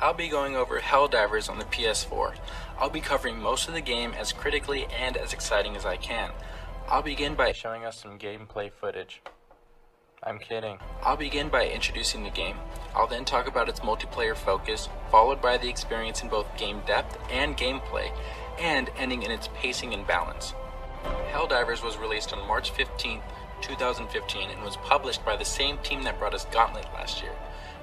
I'll be going over Helldivers on the PS4. I'll be covering most of the game as critically and as exciting as I can. I'll begin by showing us some gameplay footage. I'm kidding. I'll begin by introducing the game. I'll then talk about its multiplayer focus, followed by the experience in both game depth and gameplay, and ending in its pacing and balance. Helldivers was released on March 15, 2015 and was published by the same team that brought us Gauntlet last year,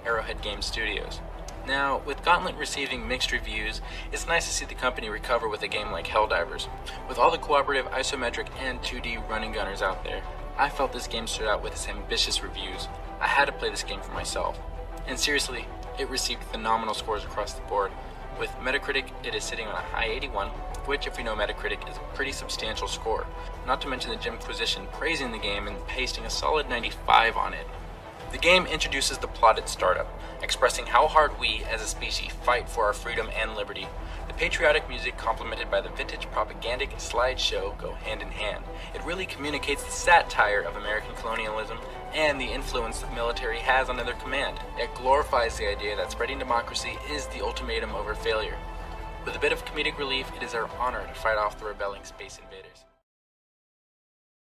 Arrowhead Game Studios. Now, with Gauntlet receiving mixed reviews, it's nice to see the company recover with a game like Helldivers. With all the cooperative, isometric, and 2D running gunners out there, I felt this game stood out with its ambitious reviews. I had to play this game for myself. And seriously, it received phenomenal scores across the board. With Metacritic, it is sitting on a high 81, which, if we know Metacritic, is a pretty substantial score. Not to mention the Jimquisition praising the game and pasting a solid 95 on it. The game introduces the plot at startup, expressing how hard we, as a species, fight for our freedom and liberty. The patriotic music, complemented by the vintage propagandic slideshow, go hand in hand. It really communicates the satire of American colonialism and the influence the military has on their command. It glorifies the idea that spreading democracy is the ultimatum over failure. With a bit of comedic relief, it is our honor to fight off the rebelling space invaders.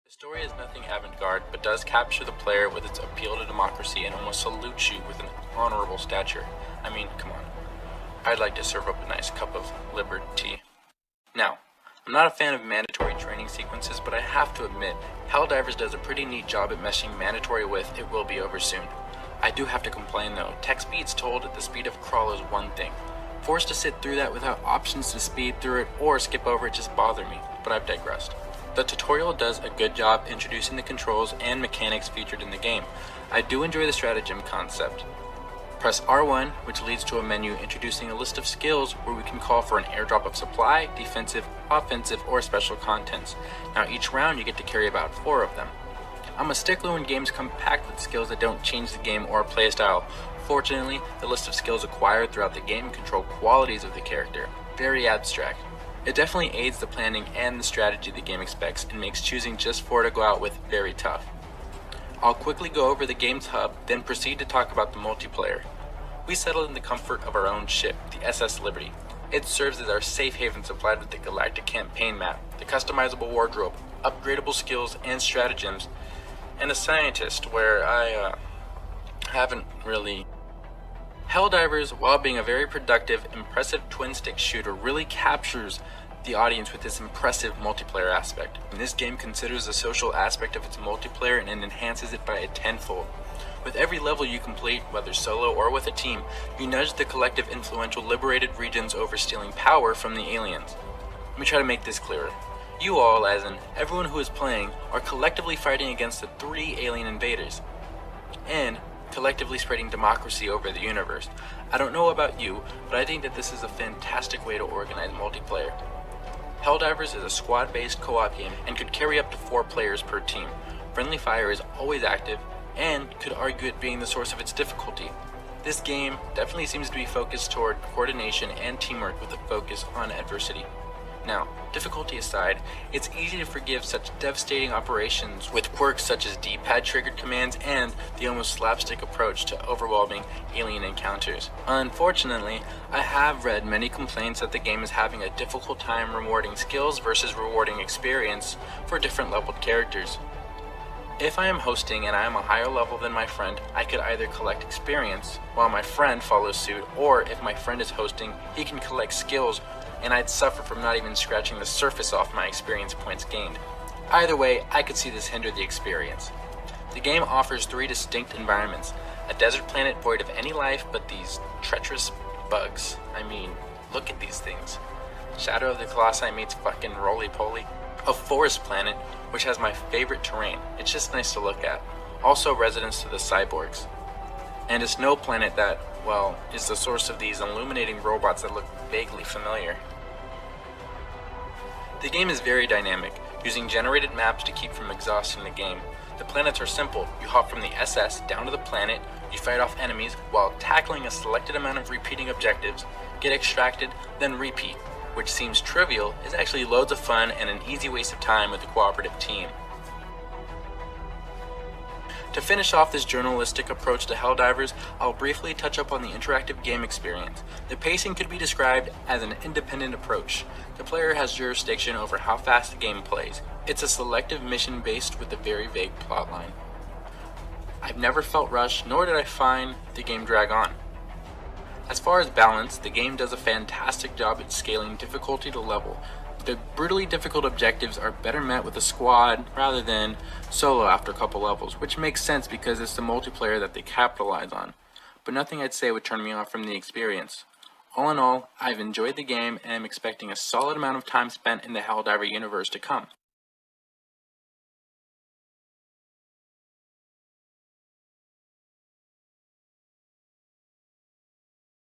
The story is nothing avant-garde, but does capture the player with its appeal to democracy and almost salutes you with an honorable stature. I mean, come on. I'd like to serve up a nice cup of liberty. Now, I'm not a fan of mandatory training sequences, but I have to admit, Helldivers does a pretty neat job at meshing mandatory with "it will be over soon." I do have to complain though, tech speeds told at the speed of crawl is one thing. Forced to sit through that without options to speed through it or skip over it just bother me, but I've digressed. The tutorial does a good job introducing the controls and mechanics featured in the game. I do enjoy the stratagem concept. Press R1, which leads to a menu introducing a list of skills where we can call for an airdrop of supply, defensive, offensive, or special contents. Now each round you get to carry about 4 of them. I'm a stickler when games come packed with skills that don't change the game or playstyle. Fortunately, the list of skills acquired throughout the game control qualities of the character. Very abstract. It definitely aids the planning and the strategy the game expects and makes choosing just 4 to go out with very tough. I'll quickly go over the game's hub, then proceed to talk about the multiplayer. We settled in the comfort of our own ship, the SS Liberty. It serves as our safe haven supplied with the Galactic Campaign map, the customizable wardrobe, upgradable skills and stratagems, and a scientist where I haven't really... Helldivers, while being a very productive, impressive twin-stick shooter, really captures the audience with this impressive multiplayer aspect. And this game considers the social aspect of its multiplayer and enhances it by a tenfold. With every level you complete, whether solo or with a team, you nudge the collective influential liberated regions over stealing power from the aliens. Let me try to make this clearer. You all, as in everyone who is playing, are collectively fighting against the 3 alien invaders. And collectively spreading democracy over the universe. I don't know about you, but I think that this is a fantastic way to organize multiplayer. Helldivers is a squad-based co-op game and could carry up to 4 players per team. Friendly fire is always active, and could argue it being the source of its difficulty. This game definitely seems to be focused toward coordination and teamwork with a focus on adversity. Now, difficulty aside, it's easy to forgive such devastating operations with quirks such as D-pad triggered commands and the almost slapstick approach to overwhelming alien encounters. Unfortunately, I have read many complaints that the game is having a difficult time rewarding skills versus rewarding experience for different leveled characters. If I am hosting and I am a higher level than my friend, I could either collect experience while my friend follows suit, or if my friend is hosting, he can collect skills and I'd suffer from not even scratching the surface off my experience points gained. Either way, I could see this hinder the experience. The game offers 3 distinct environments: a desert planet void of any life but these treacherous bugs. I mean, look at these things. Shadow of the Colossi meets fucking roly-poly. A forest planet, which has my favorite terrain. It's just nice to look at. Also residence to the cyborgs. And a snow planet that, well, is the source of these illuminating robots that look vaguely familiar. The game is very dynamic, using generated maps to keep from exhausting the game. The planets are simple. You hop from the SS down to the planet, you fight off enemies while tackling a selected amount of repeating objectives, get extracted, then repeat, which seems trivial, is actually loads of fun and an easy waste of time with a cooperative team. To finish off this journalistic approach to Helldivers, I'll briefly touch up on the interactive game experience. The pacing could be described as an independent approach. The player has jurisdiction over how fast the game plays. It's a selective mission based with a very vague plotline. I've never felt rushed, nor did I find the game drag on. As far as balance, the game does a fantastic job at scaling difficulty to level. The brutally difficult objectives are better met with a squad rather than solo after a couple levels, which makes sense because it's the multiplayer that they capitalize on. But nothing I'd say would turn me off from the experience. All in all, I've enjoyed the game and am expecting a solid amount of time spent in the Helldiver universe to come.